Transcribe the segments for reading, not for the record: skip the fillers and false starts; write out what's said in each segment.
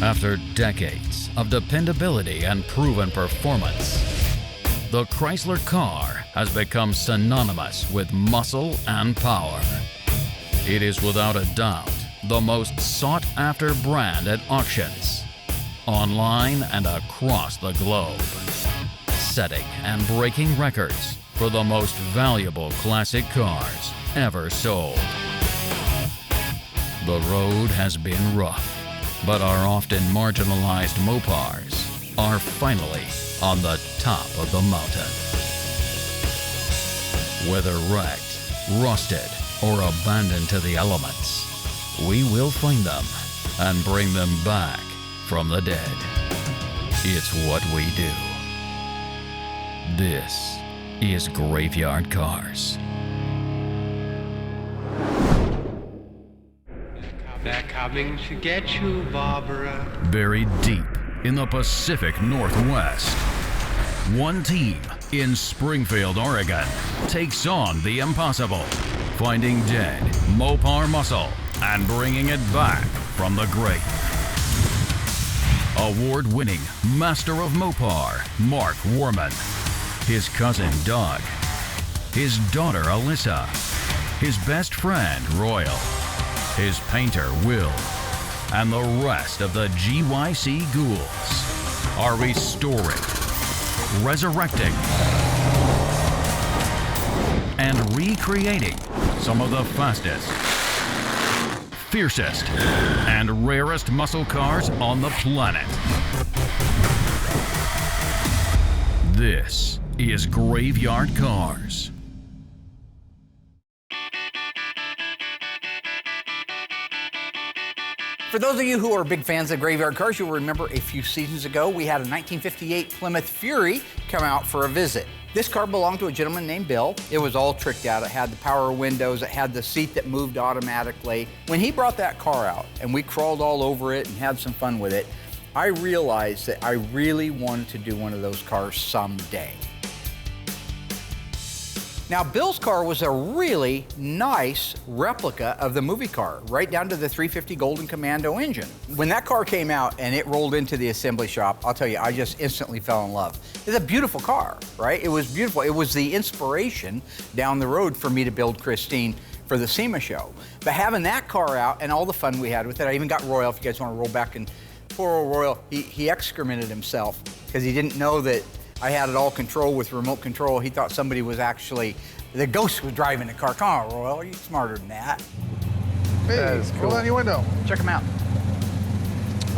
After decades of dependability and proven performance, the Chrysler car has become synonymous with muscle and power. It is without a doubt the most sought-after brand at auctions, online and across the globe, setting and breaking records for the most valuable classic cars ever sold. The road has been rough, but our often marginalized Mopars are finally on the top of the mountain. Whether wrecked, rusted, or abandoned to the elements, we will find them and bring them back from the dead. It's what we do. This is Graveyard Carz. They're coming to get you, Barbara. Buried deep in the Pacific Northwest, one team in Springfield, Oregon, takes on the impossible, finding dead Mopar muscle and bringing it back from the grave. Award-winning master of Mopar, Mark Warman, his cousin Doug, his daughter Alyssa, his best friend Royal, his painter Will, and the rest of the GYC ghouls are restoring, resurrecting, and recreating some of the fastest, fiercest, and rarest muscle cars on the planet. This is Graveyard Carz. For those of you who are big fans of Graveyard Carz, you'll remember a few seasons ago we had a 1958 Plymouth Fury come out for a visit. This car belonged to a gentleman named Bill. It was all tricked out. It had the power windows. It had the seat that moved automatically. When he brought that car out and we crawled all over it and had some fun with it, I realized that I really wanted to do one of those cars someday. Now, Bill's car was a really nice replica of the movie car, right down to the 350 Golden Commando engine. When that car came out and it rolled into the assembly shop, I'll tell you, I just instantly fell in love. It's a beautiful car, right? It was beautiful. It was the inspiration down the road for me to build Christine for the SEMA show. But having that car out and all the fun we had with it, I even got Royal, if you guys want to roll back, and poor old Royal, he excremented himself because he didn't know that I had it all controlled with remote control. He thought somebody was actually, the ghost was driving the car. Come on, Royal, you're smarter than that. Hey, roll down your window. Check them out.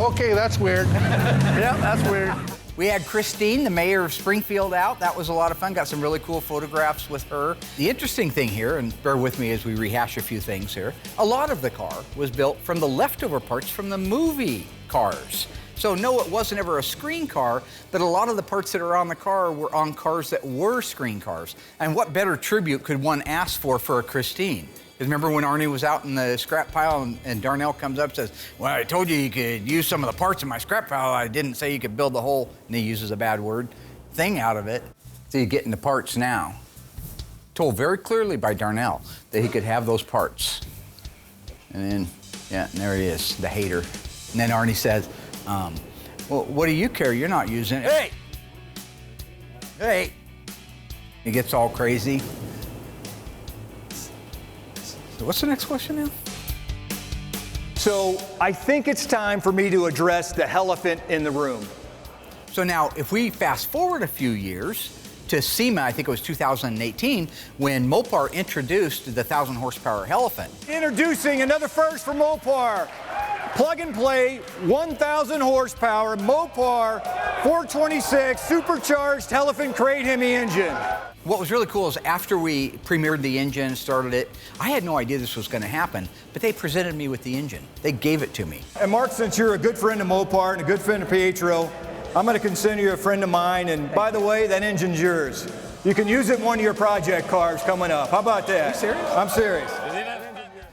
Okay, that's weird. Yeah, that's weird. We had Christine, the mayor of Springfield, out. That was a lot of fun. Got some really cool photographs with her. The interesting thing here, and bear with me as we rehash a few things here, a lot of the car was built from the leftover parts from the movie Cars. So no, it wasn't ever a screen car, but a lot of the parts that are on the car were on cars that were screen cars. And what better tribute could one ask for a Christine? Because remember when Arnie was out in the scrap pile and Darnell comes up and says, well, I told you could use some of the parts in my scrap pile. I didn't say you could build the whole, and he uses a bad word, thing out of it. So you're getting the parts now. Told very clearly by Darnell that he could have those parts. And then, yeah, and there he is, the hater. And then Arnie says, well, what do you care? You're not using it. Hey! Hey! He gets all crazy. So what's the next question now? So I think it's time for me to address the elephant in the room. So now, if we fast forward a few years to SEMA, I think it was 2018, when Mopar introduced the 1,000 horsepower elephant. Introducing another first for Mopar. Plug and play, 1,000 horsepower, Mopar 426 supercharged elephant crate Hemi engine. What was really cool is after we premiered the engine, started it, I had no idea this was going to happen, but they presented me with the engine. They gave it to me. And Mark, since you're a good friend of Mopar and a good friend of Pietro, I'm going to consider you a friend of mine, and by the way, that engine's yours. You can use it in one of your project cars coming up. How about that? Are you serious? I'm serious.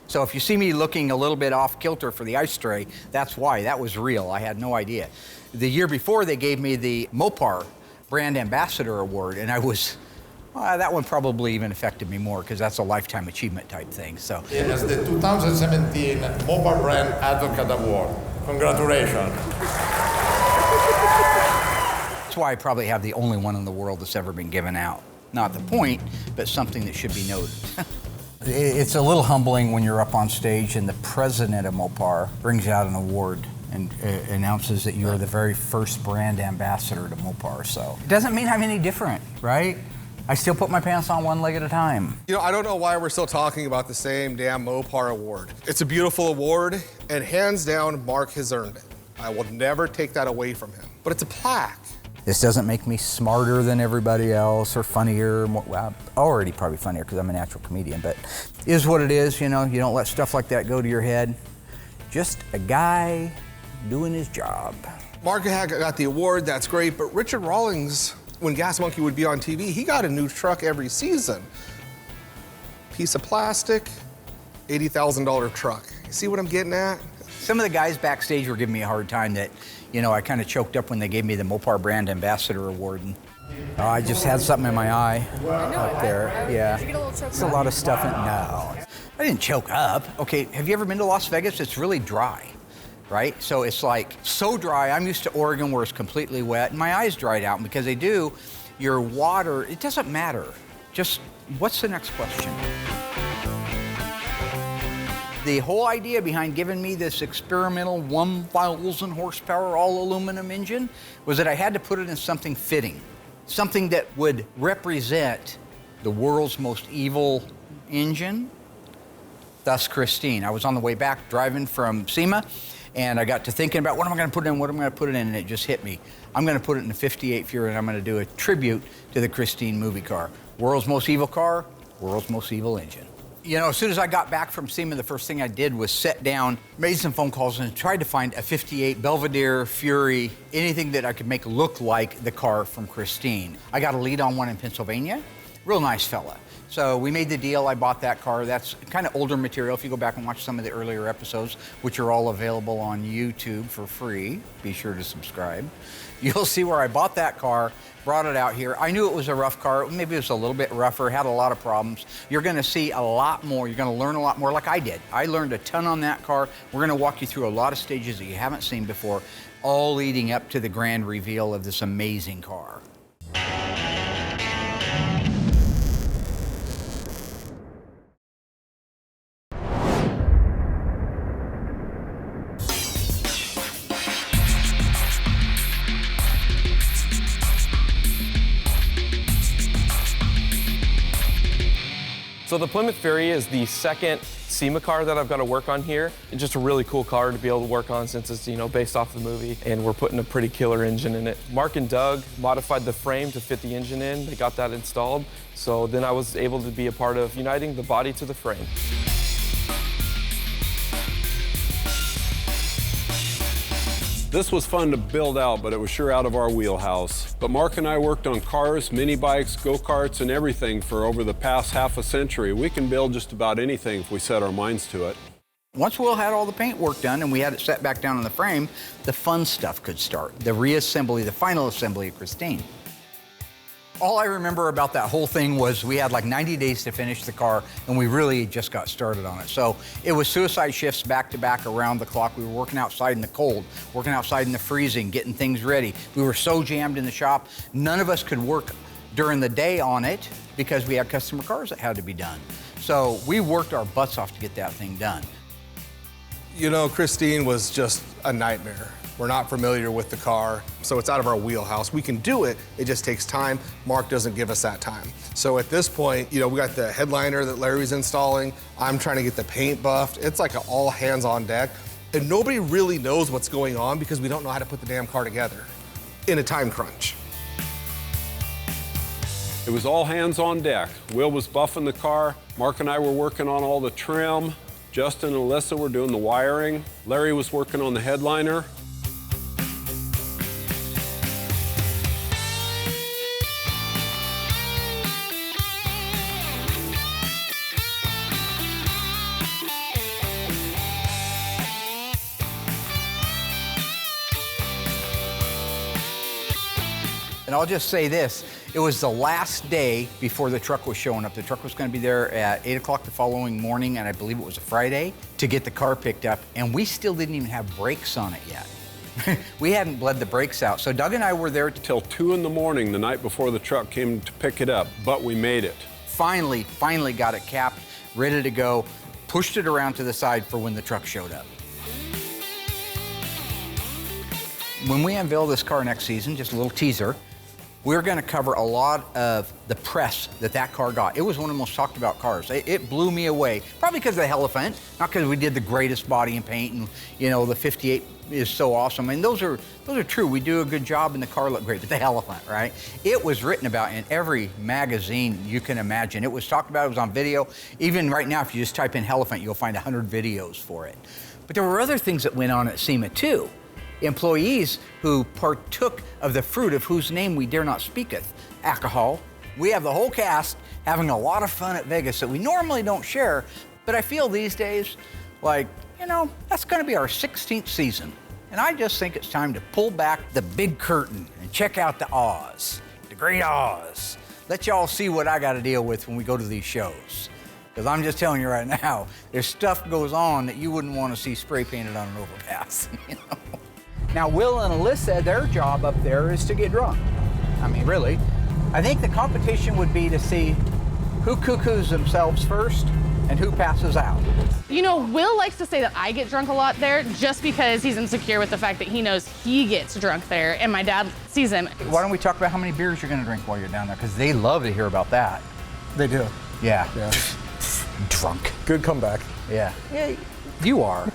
So if you see me looking a little bit off kilter for the ice tray, that's why. That was real. I had no idea. The year before, they gave me the Mopar Brand Ambassador Award, and I was, that one probably even affected me more because that's a lifetime achievement type thing. So It is the 2017 Mopar Brand Advocate Award. Congratulations. That's why I probably have the only one in the world that's ever been given out. Not the point, but something that should be noted. It's a little humbling when you're up on stage and the president of Mopar brings out an award and announces that you are the very first brand ambassador to Mopar. So it doesn't mean I'm any different, right? I still put my pants on one leg at a time. You know, I don't know why we're still talking about the same damn Mopar award. It's a beautiful award, and hands down, Mark has earned it. I will never take that away from him. But it's a plaque. This doesn't make me smarter than everybody else or funnier. Well, already probably funnier because I'm a natural comedian, but is what it is, you know. You don't let stuff like that go to your head. Just a guy doing his job. Mark got the award, that's great, but Richard Rawlings, when Gas Monkey would be on TV, he got a new truck every season. Piece of plastic, $80,000 truck. You see what I'm getting at? Some of the guys backstage were giving me a hard time that, you know, I kind of choked up when they gave me the Mopar Brand Ambassador Award. And, I just had something in my eye up there. Yeah. Did you get a little choked It's a up? lot of stuff in. No. I didn't choke up. Okay, have you ever been to Las Vegas? It's really dry, right? So it's like so dry. I'm used to Oregon where it's completely wet, and my eyes dried out. And because they do, your water, it doesn't matter. Just, what's the next question? The whole idea behind giving me this experimental 1,000 horsepower all aluminum engine was that I had to put it in something fitting, something that would represent the world's most evil engine, thus Christine. I was on the way back driving from SEMA, and I got to thinking about what am I going to put in, what am I going to put it in, and it just hit me. I'm going to put it in a 58 Fury, and I'm going to do a tribute to the Christine movie car. World's most evil car, world's most evil engine. You know, as soon as I got back from SEMA, the first thing I did was sit down, made some phone calls, and tried to find a 58 Belvedere, Fury, anything that I could make look like the car from Christine. I got a lead on one in Pennsylvania. Real nice fella. So we made the deal. I bought that car. That's kind of older material. If you go back and watch some of the earlier episodes, which are all available on YouTube for free, be sure to subscribe. You'll see where I bought that car, brought it out here. I knew it was a rough car. Maybe it was a little bit rougher, had a lot of problems. You're going to see a lot more. You're going to learn a lot more like I did. I learned a ton on that car. We're going to walk you through a lot of stages that you haven't seen before, all leading up to the grand reveal of this amazing car. So the Plymouth Fury is the second SEMA car that I've got to work on here. It's just a really cool car to be able to work on since it's, you know, based off the movie, and we're putting a pretty killer engine in it. Mark and Doug modified the frame to fit the engine in. They got that installed. So then I was able to be a part of uniting the body to the frame. This was fun to build out, but it was sure out of our wheelhouse. But Mark and I worked on cars, mini bikes, go-karts, and everything for over the past half a century. We can build just about anything if we set our minds to it. Once Will had all the paint work done and we had it set back down on the frame, the fun stuff could start. The reassembly, the final assembly of Christine. All I remember about that whole thing was we had like 90 days to finish the car, and we really just got started on it. So it was suicide shifts back to back around the clock. We were working outside in the cold, working outside in the freezing, getting things ready. We were so jammed in the shop, none of us could work during the day on it because we had customer cars that had to be done. So we worked our butts off to get that thing done. You know, Christine was just a nightmare. We're not familiar with the car, so it's out of our wheelhouse. We can do it, it just takes time. Mark doesn't give us that time. So at this point, you know, we got the headliner that Larry's installing. I'm trying to get the paint buffed. It's like an all hands on deck. And nobody really knows what's going on because we don't know how to put the damn car together in a time crunch. It was all hands on deck. Will was buffing the car. Mark and I were working on all the trim. Justin and Alyssa were doing the wiring. Larry was working on the headliner. And I'll just say this, It was the last day before the truck was showing up. The truck was going to be there at 8 o'clock the following morning, and I believe it was a Friday, to get the car picked up, and we still didn't even have brakes on it yet. We hadn't bled the brakes out. So Doug and I were there Till 2 in the morning the night before the truck came to pick it up, but we made it. finally got it capped, ready to go, pushed it around to the side for when the truck showed up. When we unveil this car next season, just a little teaser, we're going to cover a lot of the press that car got. It was one of the most talked about cars. It blew me away, probably because of the Elephant, not because we did the greatest body and paint, and you know the 58 is so awesome. And those are true. We do a good job, and the car looked great. But the Elephant, right? It was written about in every magazine you can imagine. It was talked about. It was on video. Even right now, if you just type in Elephant, you'll find 100 videos for it. But there were other things that went on at SEMA too. Employees who partook of the fruit of whose name we dare not speaketh, alcohol. We have the whole cast having a lot of fun at Vegas that we normally don't share, but I feel these days like, you know, that's gonna be our 16th season. And I just think it's time to pull back the big curtain and check out the Oz, the great Oz. Let y'all see what I gotta deal with when we go to these shows. Because I'm just telling you right now, there's stuff goes on that you wouldn't want to see spray painted on an overpass, you know? Now, Will and Alyssa, their job up there is to get drunk. I mean, really. I think the competition would be to see who cuckoos themselves first and who passes out. You know, Will likes to say that I get drunk a lot there just because he's insecure with the fact that he knows he gets drunk there and my dad sees him. Why don't we talk about how many beers you're going to drink while you're down there? Because they love to hear about that. They do. Yeah. Yeah. Drunk. Good comeback. Yeah. Yeah, you are.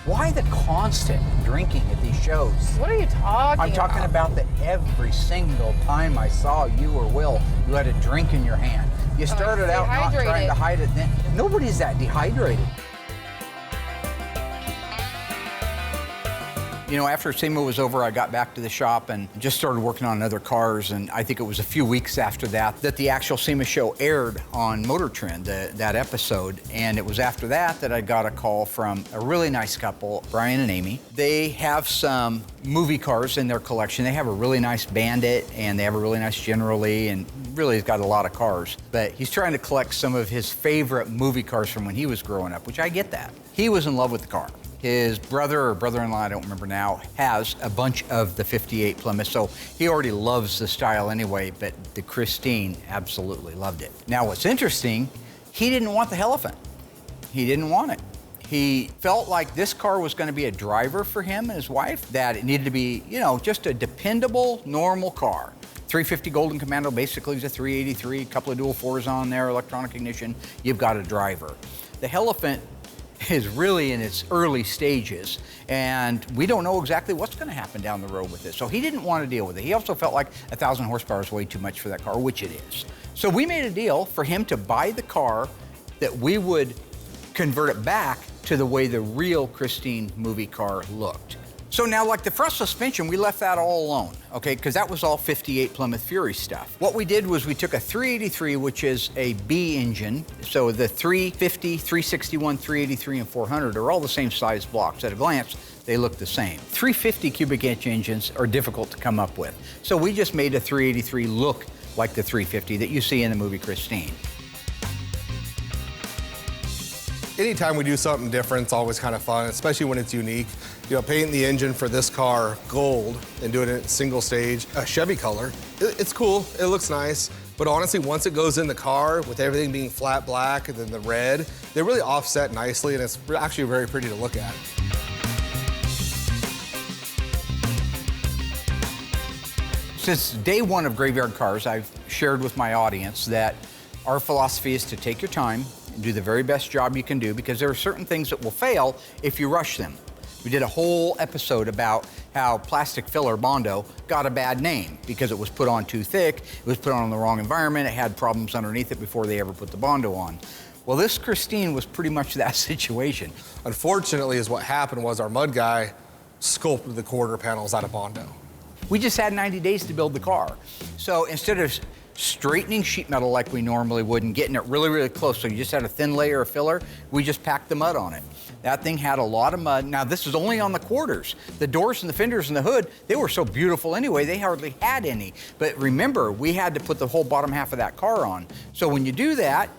Why the constant drinking at these shows? What are you talking I'm talking about that every single time I saw you or Will, you had a drink in your hand. You started out not trying to hide it. Then nobody's that dehydrated. You know, after SEMA was over, I got back to the shop and just started working on other cars. And I think it was a few weeks after that the actual SEMA show aired on Motor Trend, that episode. And it was after that I got a call from a really nice couple, Brian and Amy. They have some movie cars in their collection. They have a really nice Bandit and they have a really nice General Lee, and really he's got a lot of cars. But he's trying to collect some of his favorite movie cars from when he was growing up, which I get that. He was in love with the car. His brother or brother-in-law, I don't remember now, has a bunch of the 58 Plymouth, so he already loves the style anyway, but the Christine absolutely loved it. Now, what's interesting, he didn't want the Elephant. He didn't want it. He felt like this car was going to be a driver for him and his wife, that it needed to be, you know, just a dependable, normal car. 350 Golden Commando basically is a 383, a couple of dual fours on there, electronic ignition, you've got a driver. The Elephant is really in its early stages, and we don't know exactly what's going to happen down the road with it. So he didn't want to deal with it. He also felt like 1,000 horsepower is way too much for that car, which it is. So we made a deal for him to buy the car that we would convert it back to the way the real Christine movie car looked. So now, like the front suspension, we left that all alone, okay? Because that was all 58 Plymouth Fury stuff. What we did was we took a 383, which is a B engine. So the 350, 361, 383, and 400 are all the same size blocks. At a glance, they look the same. 350 cubic inch engines are difficult to come up with. So we just made a 383 look like the 350 that you see in the movie Christine. Anytime we do something different, it's always kind of fun, especially when it's unique. You know, painting the engine for this car gold and doing it single stage, a Chevy color, it's cool, it looks nice. But honestly, once it goes in the car, with everything being flat black and then the red, they really offset nicely, and it's actually very pretty to look at. Since day one of Graveyard Cars, I've shared with my audience that our philosophy is to take your time and do the very best job you can do, because there are certain things that will fail if you rush them. We did a whole episode about how plastic filler Bondo got a bad name because it was put on too thick, it was put on in the wrong environment, it had problems underneath it before they ever put the Bondo on. Well, this Christine was pretty much that situation. Unfortunately, is what happened was our mud guy sculpted the quarter panels out of Bondo. We just had 90 days to build the car. So instead of straightening sheet metal like we normally would and getting it really, really close. So you just had a thin layer of filler. We just packed the mud on it. That thing had a lot of mud. Now, this is only on the quarters. The doors and the fenders and the hood, they were so beautiful anyway, they hardly had any. But remember, we had to put the whole bottom half of that car on. So when you do that,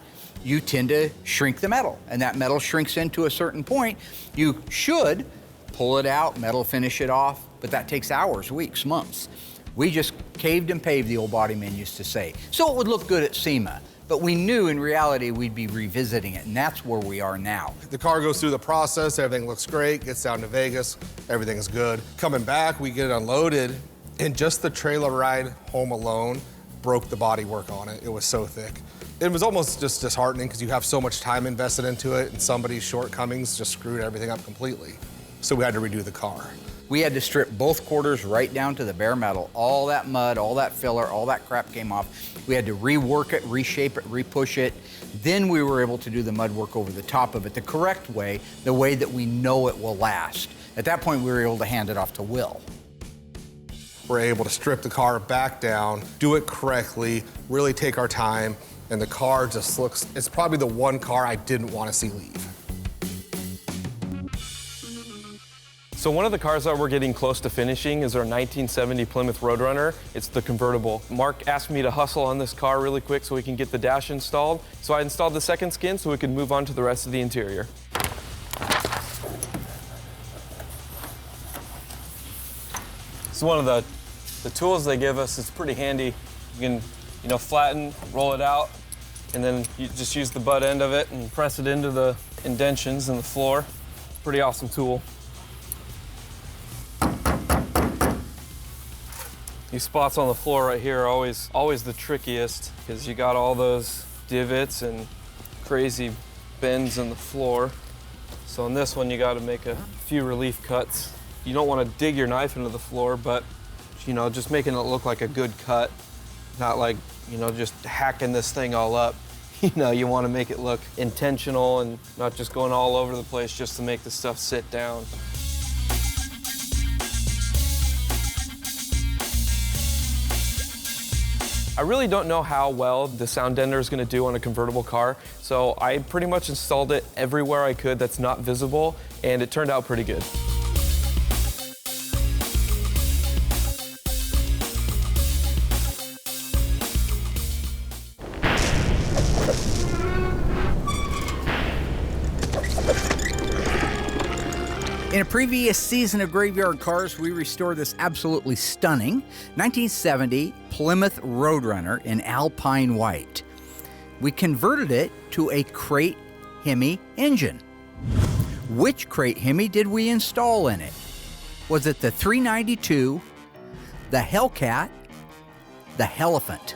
you tend to shrink the metal, and that metal shrinks into a certain point. You should pull it out, metal finish it off, but that takes hours, weeks, months. We just caved and paved, the old body man used to say. So it would look good at SEMA, but we knew in reality we'd be revisiting it, and that's where we are now. The car goes through the process, everything looks great, gets down to Vegas, everything is good. Coming back, we get it unloaded, and just the trailer ride home alone broke the bodywork on it. It was so thick. It was almost just disheartening because you have so much time invested into it, and somebody's shortcomings just screwed everything up completely. So we had to redo the car. We had to strip both quarters right down to the bare metal. All that mud, all that filler, all that crap came off. We had to rework it, reshape it, repush it. Then we were able to do the mud work over the top of it the correct way, the way that we know it will last. At that point, we were able to hand it off to Will. We're able to strip the car back down, do it correctly, really take our time, and the car just looks, it's probably the one car I didn't want to see leave. So one of the cars that we're getting close to finishing is our 1970 Plymouth Roadrunner. It's the convertible. Mark asked me to hustle on this car really quick so we can get the dash installed. So I installed the second skin so we could move on to the rest of the interior. It's one of the tools they give us. It's pretty handy. You can, flatten, roll it out, and then you just use the butt end of it and press it into the indentions in the floor. Pretty awesome tool. These spots on the floor right here are always the trickiest because you got all those divots and crazy bends in the floor. So on this one, you got to make a few relief cuts. You don't want to dig your knife into the floor, but just making it look like a good cut, not like, just hacking this thing all up. You want to make it look intentional and not just going all over the place just to make the stuff sit down. I really don't know how well the sound dender is going to do on a convertible car, so I pretty much installed it everywhere I could that's not visible, and it turned out pretty good. In a previous season of Graveyard Cars, we restored this absolutely stunning 1970 Plymouth Roadrunner in Alpine White. We converted it to a crate Hemi engine. Which crate Hemi did we install in it? Was it the 392, the Hellcat, the Hellephant?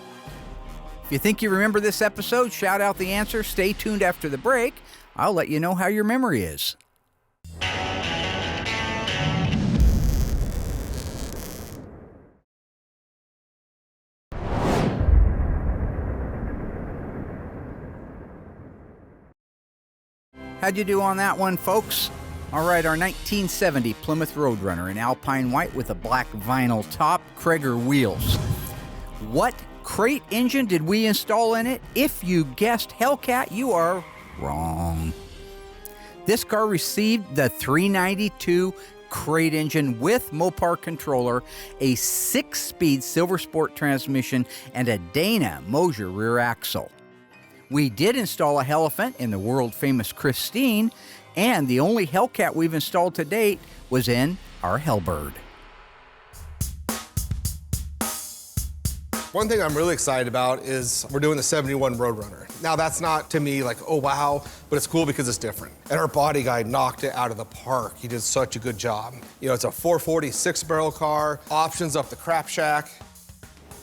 If you think you remember this episode, shout out the answer. Stay tuned after the break. I'll let you know how your memory is. How'd you do on that one, folks? All right, our 1970 Plymouth Roadrunner in Alpine White with a black vinyl top, Krager wheels. What crate engine did we install in it? If you guessed Hellcat, you are wrong. This car received the 392 crate engine with Mopar controller, a 6-speed Silver Sport transmission, and a Dana Mosier rear axle. We did install a Hellephant in the world-famous Christine, and the only Hellcat we've installed to date was in our Hellbird. One thing I'm really excited about is we're doing the 71 Roadrunner. Now that's not to me like, oh wow, but it's cool because it's different. And our body guy knocked it out of the park. He did such a good job. It's a 440 6-barrel car, options up the crap shack.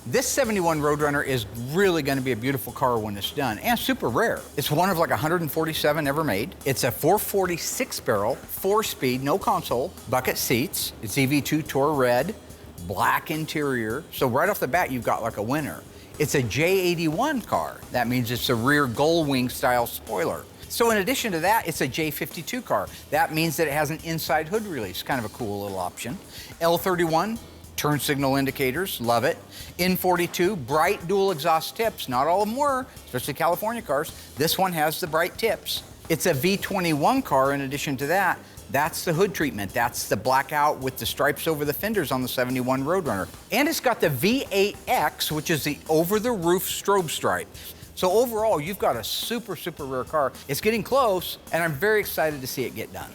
This 71 Roadrunner is really going to be a beautiful car when it's done, and super rare. It's one of like 147 ever made. It's a 440 6-barrel, 4-speed, no console, bucket seats. It's EV2 Tour Red, black interior. So right off the bat, you've got like a winner. It's a J81 car. That means it's a rear gull wing style spoiler. So in addition to that, it's a J52 car. That means that it has an inside hood release, kind of a cool little option. L31, Turn signal indicators, love it. N42, bright dual exhaust tips. Not all of them were, especially California cars. This one has the bright tips. It's a V21 car in addition to that. That's the hood treatment. That's the blackout with the stripes over the fenders on the 71 Roadrunner. And it's got the V8X, which is the over-the-roof strobe stripe. So overall, you've got a super, super rare car. It's getting close, and I'm very excited to see it get done.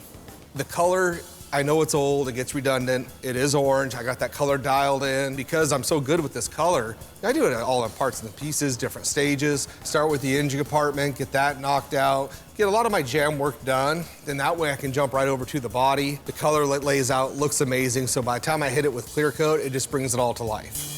The color, I know it's old, it gets redundant. It is orange. I got that color dialed in. Because I'm so good with this color, I do it all in parts and pieces, different stages. Start with the engine compartment, get that knocked out, get a lot of my jam work done. Then that way I can jump right over to the body. The color lays out, looks amazing. So by the time I hit it with clear coat, it just brings it all to life.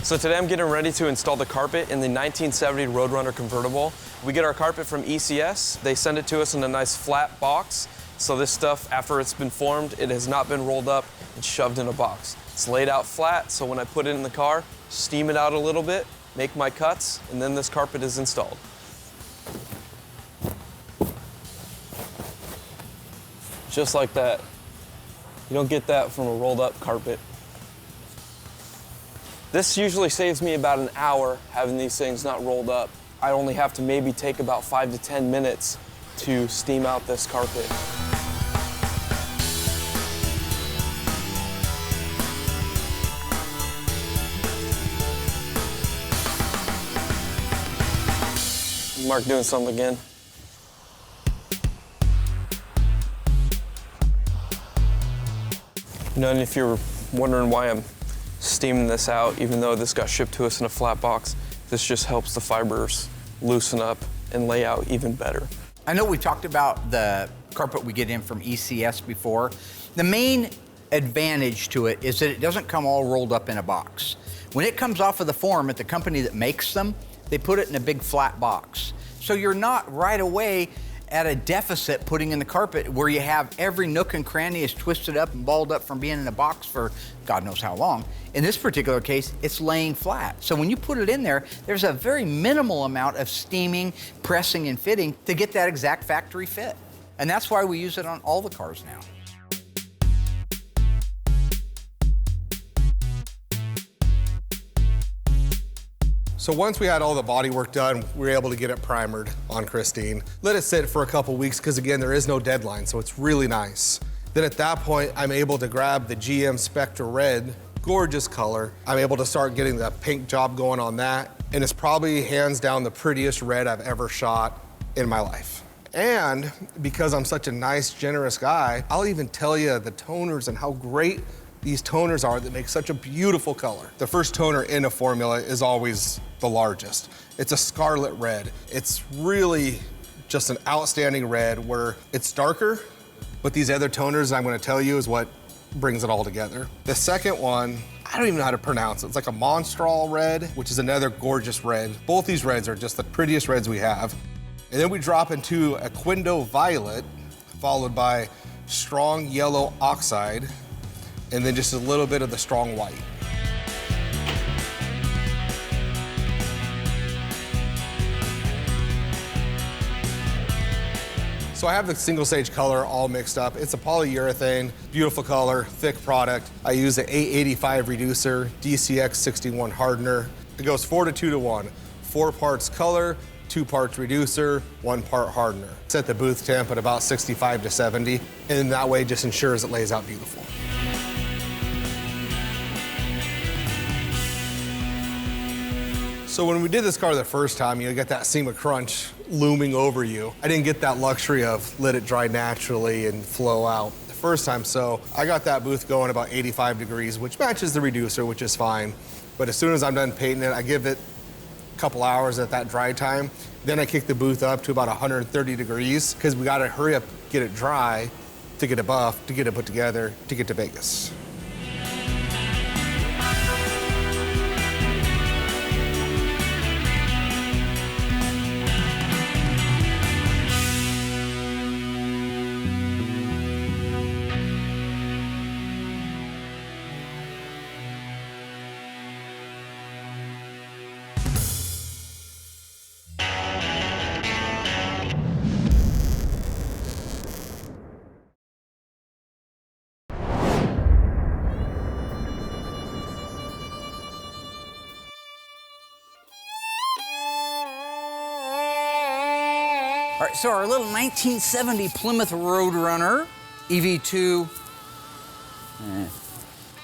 So today I'm getting ready to install the carpet in the 1970 Roadrunner convertible. We get our carpet from ECS. They send it to us in a nice flat box. So this stuff, after it's been formed, it has not been rolled up and shoved in a box. It's laid out flat, so when I put it in the car, steam it out a little bit, make my cuts, and then this carpet is installed. Just like that. You don't get that from a rolled up carpet. This usually saves me about an hour having these things not rolled up. I only have to maybe take about 5 to 10 minutes to steam out this carpet. Mark doing something again. You know, and if you're wondering why I'm steaming this out, even though this got shipped to us in a flat box, this just helps the fibers loosen up and lay out even better. I know we talked about the carpet we get in from ECS before. The main advantage to it is that it doesn't come all rolled up in a box. When it comes off of the form at the company that makes them, they put it in a big flat box. So you're not right away at a deficit putting in the carpet where you have every nook and cranny is twisted up and balled up from being in a box for God knows how long. In this particular case, it's laying flat. So when you put it in there, there's a very minimal amount of steaming, pressing, and fitting to get that exact factory fit. And that's why we use it on all the cars now. So once we had all the body work done, we were able to get it primered on Christine. Let it sit for a couple weeks, because again, there is no deadline, so it's really nice. Then at that point, I'm able to grab the GM Spectre Red, gorgeous color. I'm able to start getting the paint job going on that, and it's probably hands down the prettiest red I've ever shot in my life. And because I'm such a nice, generous guy, I'll even tell you the toners and how great these toners are that make such a beautiful color. The first toner in a formula is always the largest. It's a scarlet red. It's really just an outstanding red where it's darker, but these other toners I'm gonna tell you is what brings it all together. The second one, I don't even know how to pronounce it. It's like a Monstral red, which is another gorgeous red. Both these reds are just the prettiest reds we have. And then we drop into a Quindo Violet, followed by strong yellow oxide, and then just a little bit of the strong white. So I have the single stage color all mixed up. It's a polyurethane, beautiful color, thick product. I use an 885 reducer, DCX 61 hardener. It goes 4 to 2 to 1. 4 parts color, 2 parts reducer, 1 part hardener. It's at the booth temp at about 65 to 70, and that way it just ensures it lays out beautiful. So when we did this car the first time, you get that SEMA crunch looming over you. I didn't get that luxury of let it dry naturally and flow out the first time, so I got that booth going about 85 degrees, which matches the reducer, which is fine. But as soon as I'm done painting it, I give it a couple hours at that dry time. Then I kick the booth up to about 130 degrees, because we gotta hurry up, get it dry, to get it buffed, to get it put together, to get to Vegas. All right, so our little 1970 Plymouth Roadrunner EV2.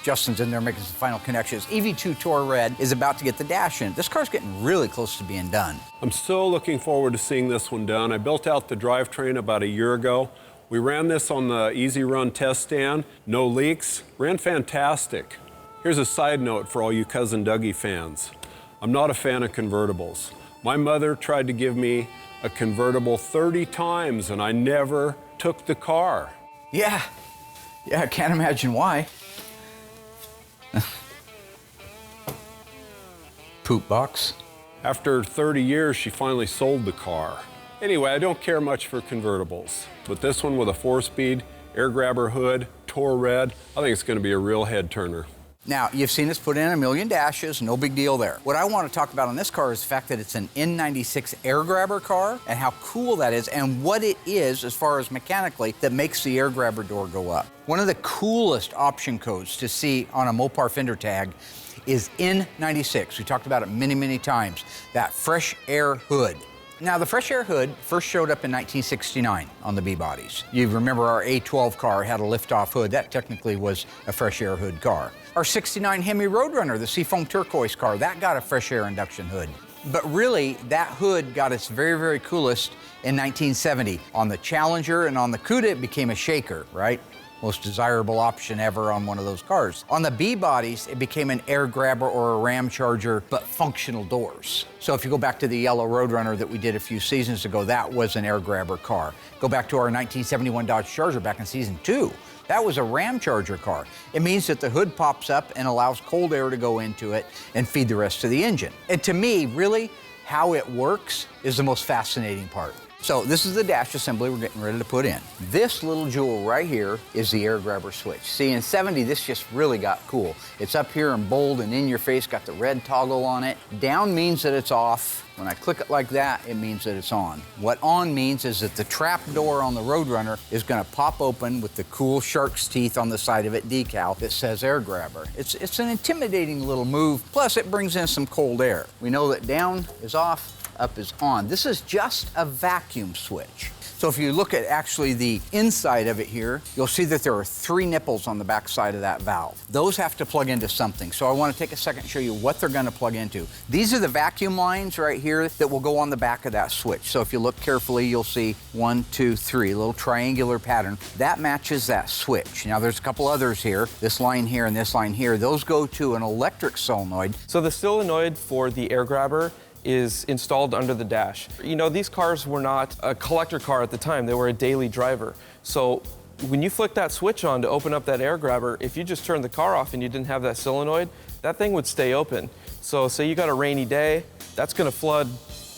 Justin's in there making some final connections. EV2 Tour Red is about to get the dash in. This car's getting really close to being done. I'm so looking forward to seeing this one done. I built out the drivetrain about a year ago. We ran this on the Easy Run test stand, no leaks, ran fantastic. Here's a side note for all you Cousin Dougie fans. I'm not a fan of convertibles. My mother tried to give me a convertible 30 times and I never took the car. Yeah, I can't imagine why. Poop box. After 30 years, she finally sold the car. Anyway, I don't care much for convertibles, but this one with a 4-speed, air grabber hood, Tour Red, I think it's going to be a real head turner. Now, you've seen us put in a million dashes, no big deal there. What I want to talk about on this car is the fact that it's an N96 air grabber car and how cool that is and what it is as far as mechanically that makes the air grabber door go up. One of the coolest option codes to see on a Mopar fender tag is N96. We talked about it many, many times. That fresh air hood. Now, the fresh air hood first showed up in 1969 on the B-bodies. You remember our A12 car had a lift-off hood. That technically was a fresh air hood car. Our 69 Hemi Roadrunner, the Seafoam turquoise car, that got a fresh air induction hood. But really, that hood got its very, very coolest in 1970. On the Challenger and on the Cuda, it became a shaker, right? Most desirable option ever on one of those cars. On the B-bodies, it became an air grabber or a ram charger, but functional doors. So if you go back to the yellow Roadrunner that we did a few seasons ago, that was an air grabber car. Go back to our 1971 Dodge Charger back in season 2. That was a ram charger car. It means that the hood pops up and allows cold air to go into it and feed the rest of the engine. And to me, really, how it works is the most fascinating part. So this is the dash assembly we're getting ready to put in. This little jewel right here is the air grabber switch. See, in 70, this just really got cool. It's up here in bold and in your face, got the red toggle on it. Down means that it's off. When I click it like that, it means that it's on. What on means is that the trap door on the Roadrunner is gonna pop open with the cool shark's teeth on the side of it decal that says air grabber. It's an intimidating little move, plus it brings in some cold air. We know that down is off, up is on. This is just a vacuum switch. So if you look at actually the inside of it here, you'll see that there are 3 nipples on the back side of that valve. Those have to plug into something. So I want to take a second and show you what they're going to plug into. These are the vacuum lines right here that will go on the back of that switch. So if you look carefully, you'll see 1, 2, 3, a little triangular pattern. That matches that switch. Now there's a couple others here, this line here and this line here. Those go to an electric solenoid. So the solenoid for the air grabber is installed under the dash. You know, these cars were not a collector car at the time, they were a daily driver. So when you flick that switch on to open up that air grabber, if you just turned the car off and you didn't have that solenoid, that thing would stay open. So say you got a rainy day, that's gonna flood,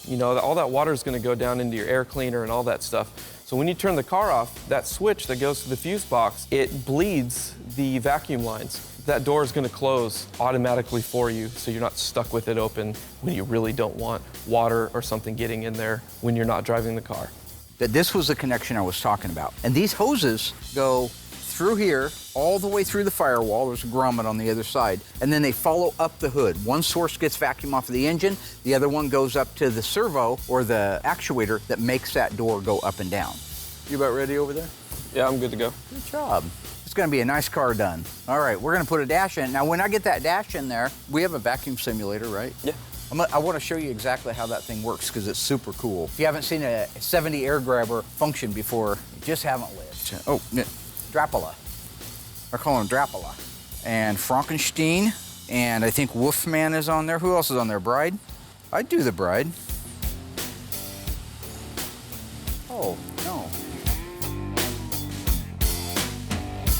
you know, all that water is gonna go down into your air cleaner and all that stuff. So when you turn the car off, that switch that goes to the fuse box, it bleeds the vacuum lines. That door is gonna close automatically for you so you're not stuck with it open when you really don't want water or something getting in there when you're not driving the car. That this was the connection I was talking about. And these hoses go through here, all the way through the firewall. There's a grommet on the other side. And then they follow up the hood. One source gets vacuum off of the engine, the other one goes up to the servo or the actuator that makes that door go up and down. You about ready over there? Yeah, I'm good to go. Good job. It's gonna be a nice car done. All right, we're gonna put a dash in. Now, when I get that dash in there, we have a vacuum simulator, right? Yeah. I wanna show you exactly how that thing works because it's super cool. If you haven't seen a 70 air grabber function before, you just haven't lived. Oh, Drapula. I call him Drapula. And Frankenstein, and I think Wolfman is on there. Who else is on there? Bride? I'd do the Bride. Oh, no.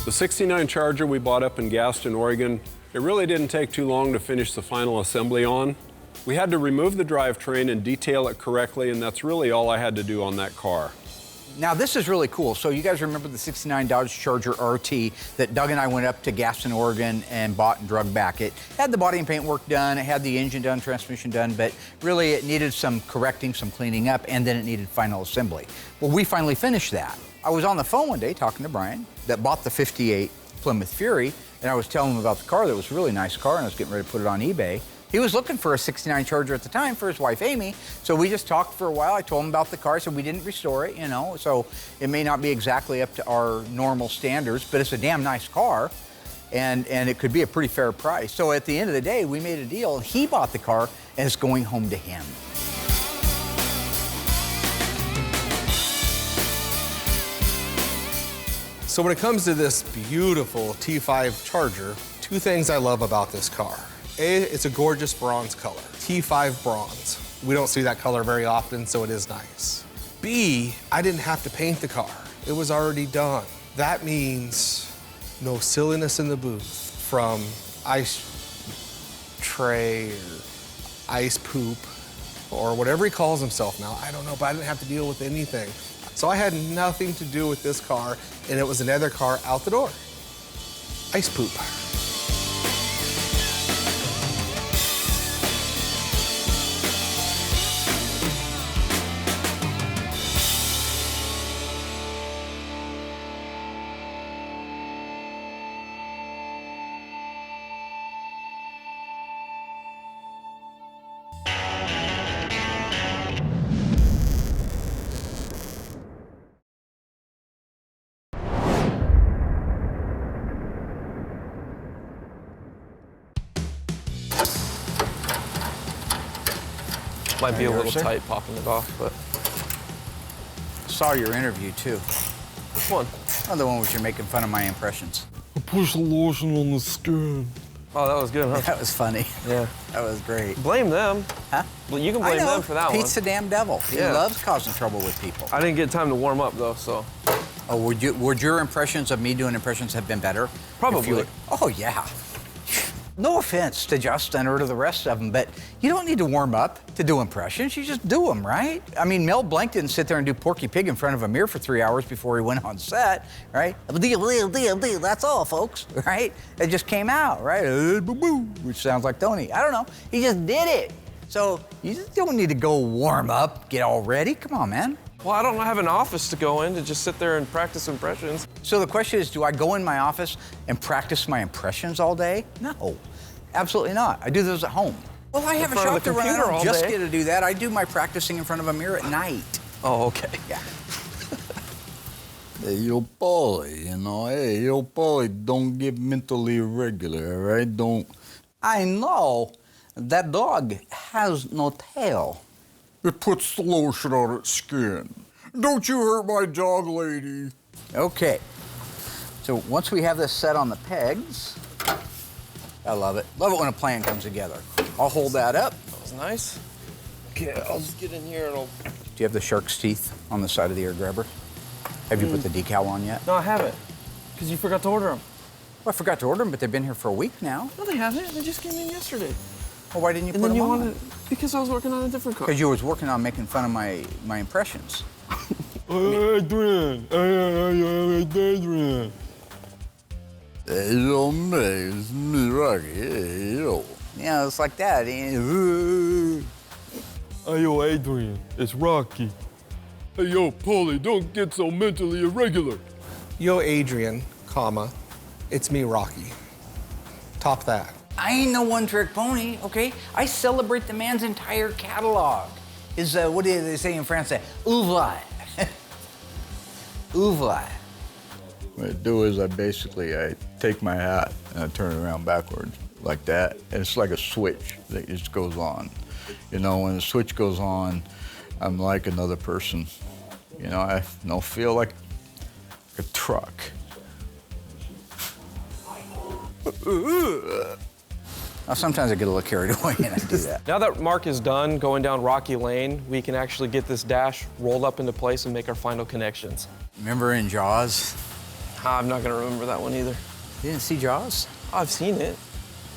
The 69 Charger we bought up in Gaston, Oregon, it really didn't take too long to finish the final assembly on. We had to remove the drivetrain and detail it correctly, and that's really all I had to do on that car. Now this is really cool. So you guys remember the 69 Dodge Charger RT that Doug and I went up to Gaston, Oregon and bought and drug back. It had the body and paint work done, it had the engine done, transmission done, but really it needed some correcting, some cleaning up, and then it needed final assembly. Well, we finally finished that. I was on the phone one day talking to Brian that bought the 58 Plymouth Fury, and I was telling him about the car. That was a really nice car, and I was getting ready to put it on eBay. he was looking for a 69 Charger at the time for his wife, Amy. So we just talked for a while. I told him about the car, so we didn't restore it, you know. So it may not be exactly up to our normal standards, but it's a damn nice car. And it could be a pretty fair price. So at the end of the day, we made a deal. He bought the car, and it's going home to him. So when it comes to this beautiful T5 Charger, two things I love about this car. A, it's a gorgeous bronze color, T5 bronze. We don't see that color very often, so it is nice. B, I didn't have to paint the car. It was already done. That means no silliness in the booth from ice tray or ice poop or whatever he calls himself now. I don't know, but I didn't have to deal with anything. So I had nothing to do with this car, and it was another car out the door. Ice poop. Might be a little tight popping it off, but. Saw your interview, too. Which one? Oh, the one where you're making fun of my impressions. I push the lotion on the skin. Oh, that was good, huh? That was funny. Yeah. That was great. Blame them. Huh? Well, you can blame them for that Pete's one. the damn devil. He Yeah. loves causing trouble with people. I didn't get time to warm up, though, so. Oh, would your impressions of me doing impressions have been better? Probably. Oh, yeah. No offense to Justin or to the rest of them, but you don't need to warm up to do impressions. You just do them, right? I mean, Mel Blanc didn't sit there and do Porky Pig in front of a mirror for 3 hours before he went on set, right? That's all, folks, right? It just came out, right? Which sounds like Tony. I don't know. He just did it. So you just don't need to go warm up, get all ready. Come on, man. Well, I don't have an office to go in to just sit there and practice impressions. So the question is, do I go in my office and practice my impressions all day? No, absolutely not. I do those at home. Well, I have a shop to run. I don't just get to do that. I do my practicing in front of a mirror at night. Oh, okay. Yeah. Hey, yo, Paulie, you know, hey, yo, Paulie, don't get mentally irregular, all right? Don't. I know. That dog has no tail. It puts the lotion on its skin. Don't you hurt my dog, lady. Okay. So once we have this set on the pegs, I love it. Love it when a plan comes together. I'll hold that up. That was nice. Okay, I'll just get in here and I'll... Do you have the shark's teeth on the side of the air grabber? Have you put the decal on yet? No, I haven't. Because you forgot to order them. Well, I forgot to order them, but they've been here for a week now. No, they haven't. They just came in yesterday. Well, why didn't you And put then them you on? wanted... Because I was working on a different car. Because you was working on making fun of my impressions. Adrian, Adrian. Hey, yo, man, it's me, Rocky. Hey, yo. Yeah, it's like that. Hey, yo, Adrian, it's Rocky. Hey, yo, Paulie, don't get so mentally irregular. Yo, Adrian, comma, it's me, Rocky. Top that. I ain't no one-trick pony, okay? I celebrate the man's entire catalog. Is what do they say in France? Ouvre. Ouvre. What I do is I take my hat and I turn it around backwards like that. And it's like a switch that just goes on. You know, when the switch goes on, I'm like another person. You know, I don't feel like a truck. Now, sometimes I get a little carried away and I do that. Now that Mark is done going down Rocky Lane, we can actually get this dash rolled up into place and make our final connections. Remember in Jaws? I'm not gonna remember that one either. You didn't see Jaws? I've seen it.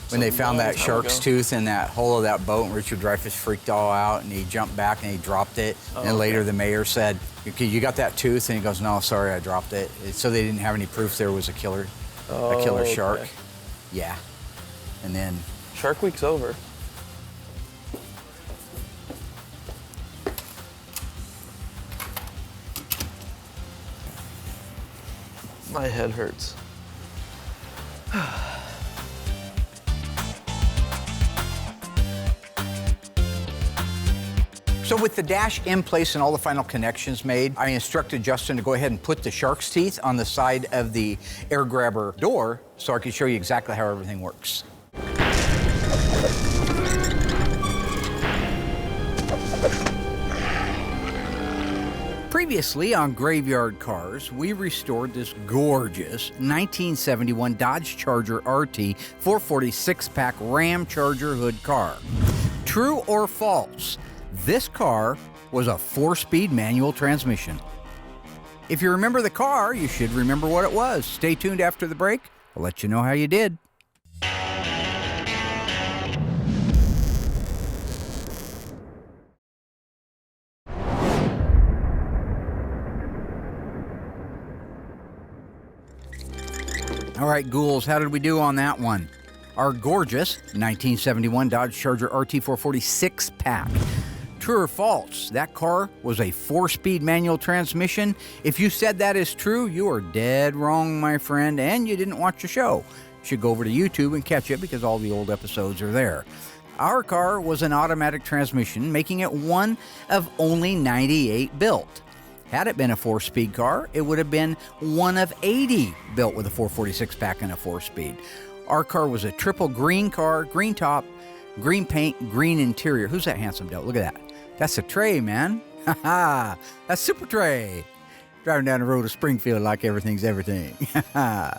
When they found that time shark's ago. tooth in that hole of that boat, and Richard Dreyfuss freaked all out, and he jumped back and he dropped it. Oh, and later okay. the mayor said, "Okay, you got that tooth?" And he goes, "No, sorry, I dropped it." So they didn't have any proof there was a killer shark. okay. Yeah. And then Shark Week's over. My head hurts. So with the dash in place and all the final connections made, I instructed Justin to go ahead and put the shark's teeth on the side of the air grabber door so I could show you exactly how everything works. Previously on Graveyard Cars, we restored this gorgeous 1971 Dodge Charger RT 440 6-pack Ram Charger hood car. True or false? This car was a 4-speed manual transmission. If you remember the car, you should remember what it was. Stay tuned after the break. I'll let you know how you did. All right, ghouls, how did we do on that one? Our gorgeous 1971 Dodge Charger RT 440 6-pack. True or false? That car was a 4-speed manual transmission. If you said that is true, you are dead wrong, my friend, and you didn't watch the show. You should go over to YouTube and catch it because all the old episodes are there. Our car was an automatic transmission, making it one of only 98 built. Had it been a 4-speed car, it would have been one of 80 built with a 446 pack and a 4-speed. Our car was a triple green car, green top, green paint, green interior. Who's that handsome dope? Look at that. That's a Trey, man. Ha ha. That's Super Trey. Driving down the road to Springfield like everything's everything. Ha ha.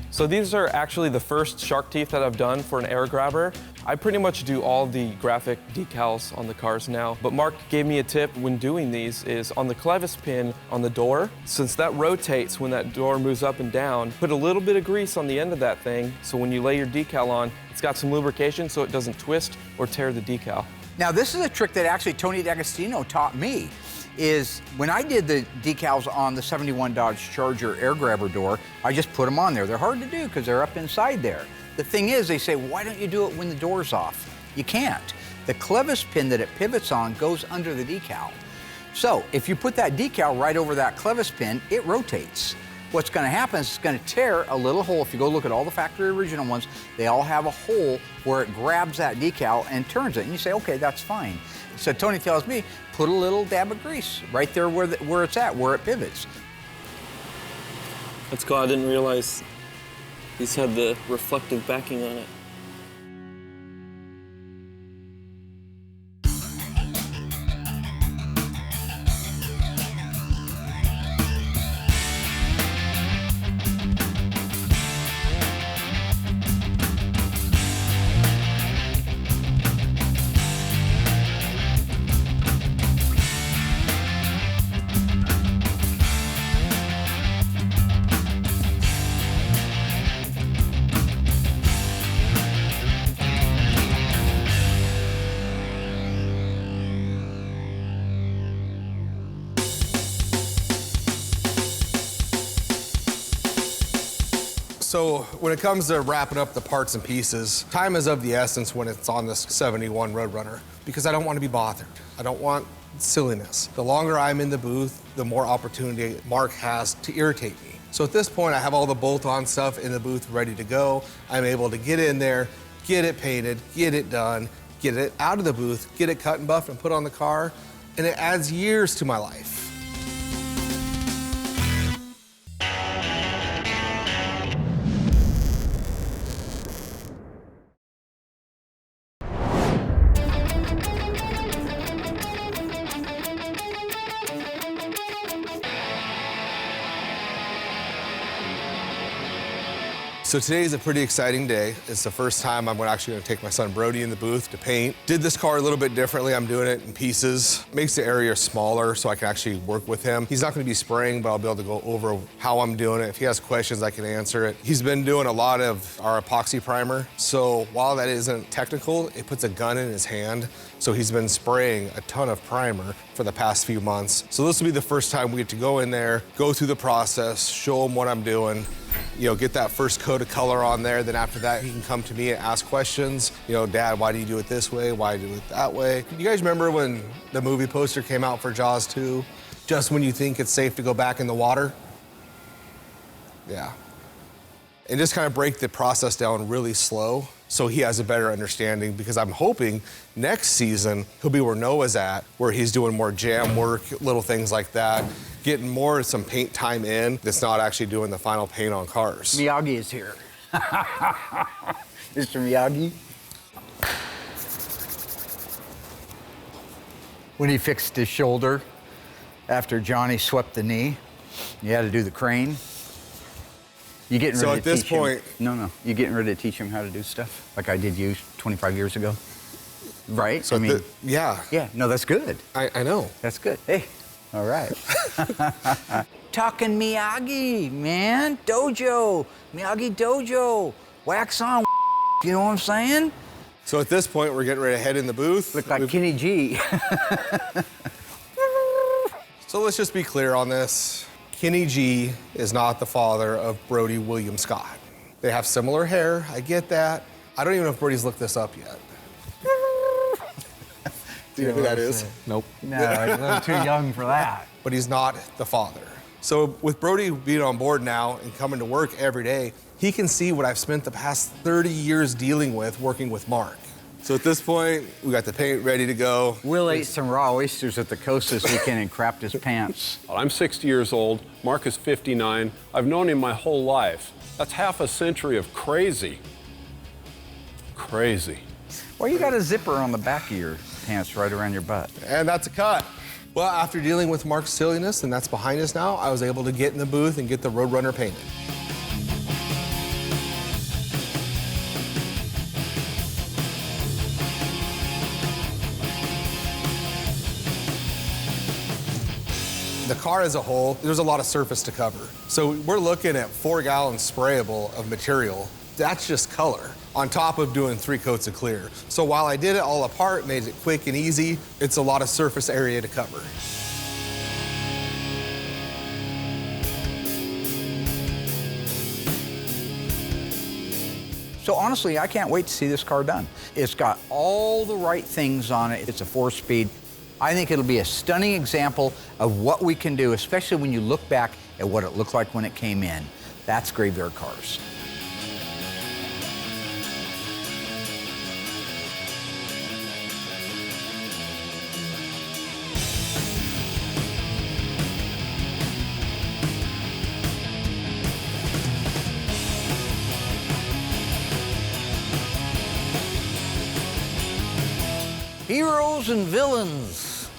So these are actually the first shark teeth that I've done for an air grabber. I pretty much do all the graphic decals on the cars now, but Mark gave me a tip when doing these is on the clevis pin on the door, since that rotates when that door moves up and down, put a little bit of grease on the end of that thing so when you lay your decal on, it's got some lubrication so it doesn't twist or tear the decal. Now this is a trick that actually Tony D'Agostino taught me. Is when I did the decals on the 71 Dodge Charger air grabber door, I just put them on there. They're hard to do because they're up inside there. The thing is, they say, why don't you do it when the door's off? You can't. The clevis pin that it pivots on goes under the decal. So if you put that decal right over that clevis pin, it rotates. What's going to happen is it's going to tear a little hole. If you go look at all the factory original ones, they all have a hole where it grabs that decal and turns it. And you say, okay, that's fine. So Tony tells me, put a little dab of grease right there where it's at, where it pivots. That's cool. I didn't realize these had the reflective backing on it. So when it comes to wrapping up the parts and pieces, time is of the essence when it's on this 71 Roadrunner because I don't want to be bothered. I don't want silliness. The longer I'm in the booth, the more opportunity Mark has to irritate me. So at this point, I have all the bolt-on stuff in the booth ready to go. I'm able to get in there, get it painted, get it done, get it out of the booth, get it cut and buffed and put on the car, and it adds years to my life. So today is a pretty exciting day. It's the first time I'm actually gonna take my son Brody in the booth to paint. Did this car a little bit differently. I'm doing it in pieces. Makes the area smaller so I can actually work with him. He's not gonna be spraying, but I'll be able to go over how I'm doing it. If he has questions, I can answer it. He's been doing a lot of our epoxy primer. So while that isn't technical, it puts a gun in his hand. So he's been spraying a ton of primer for the past few months. So this will be the first time we get to go in there, go through the process, show him what I'm doing. You know, get that first coat of color on there. Then after that, he can come to me and ask questions. You know, Dad, why do you do it this way? Why do you do it that way? You guys remember when the movie poster came out for Jaws 2? Just when you think it's safe to go back in the water? Yeah. And just kind of break the process down really slow so he has a better understanding, because I'm hoping next season he'll be where Noah's at, where he's doing more jam work, little things like that, getting more some paint time in that's not actually doing the final paint on cars. Miyagi is here. Mr. Miyagi. When he fixed his shoulder after Johnny swept the knee, you had to do the crane. You getting ready So to at this teach him? point, No. You getting ready to teach him how to do stuff like I did you 25 years ago? Right? so yeah. Yeah, no, that's good. I know. That's good. Hey, all right. Talking Miyagi, man. Dojo. Miyagi Dojo. Wax on, you know what I'm saying? So at this point, we're getting ready to head in the booth. Look like Kenny G. So let's just be clear on this. Kenny G is not the father of Brody William Scott. They have similar hair, I get that. I don't even know if Brody's looked this up yet. Do you know who that is? Nope. No, I'm a little too young for that. But he's not the father. So with Brody being on board now and coming to work every day, he can see what I've spent the past 30 years dealing with, working with Mark. So at this point, we got the paint ready to go. Will ate some raw oysters at the coast this weekend and crapped his pants. Well, I'm 60 years old. Mark is 59. I've known him my whole life. That's half a century of crazy. Crazy. Well, you got a zipper on the back of your pants right around your butt. And that's a cut. Well, after dealing with Mark's silliness, and that's behind us now, I was able to get in the booth and get the Roadrunner painted. The car as a whole, there's a lot of surface to cover. So we're looking at 4 gallons sprayable of material. That's just color, on top of doing 3 coats of clear. So while I did it all apart, made it quick and easy, it's a lot of surface area to cover. So honestly, I can't wait to see this car done. It's got all the right things on it. It's a 4-speed. I think it'll be a stunning example of what we can do, especially when you look back at what it looked like when it came in. That's Graveyard Carz. Heroes and villains,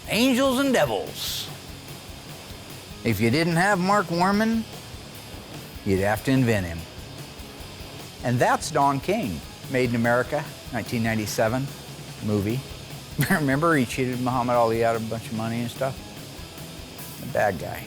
angels and devils. If you didn't have Mark Worman, you'd have to invent him. And that's Don King, Made in America, 1997 movie. Remember, he cheated Muhammad Ali out of a bunch of money and stuff? The bad guy.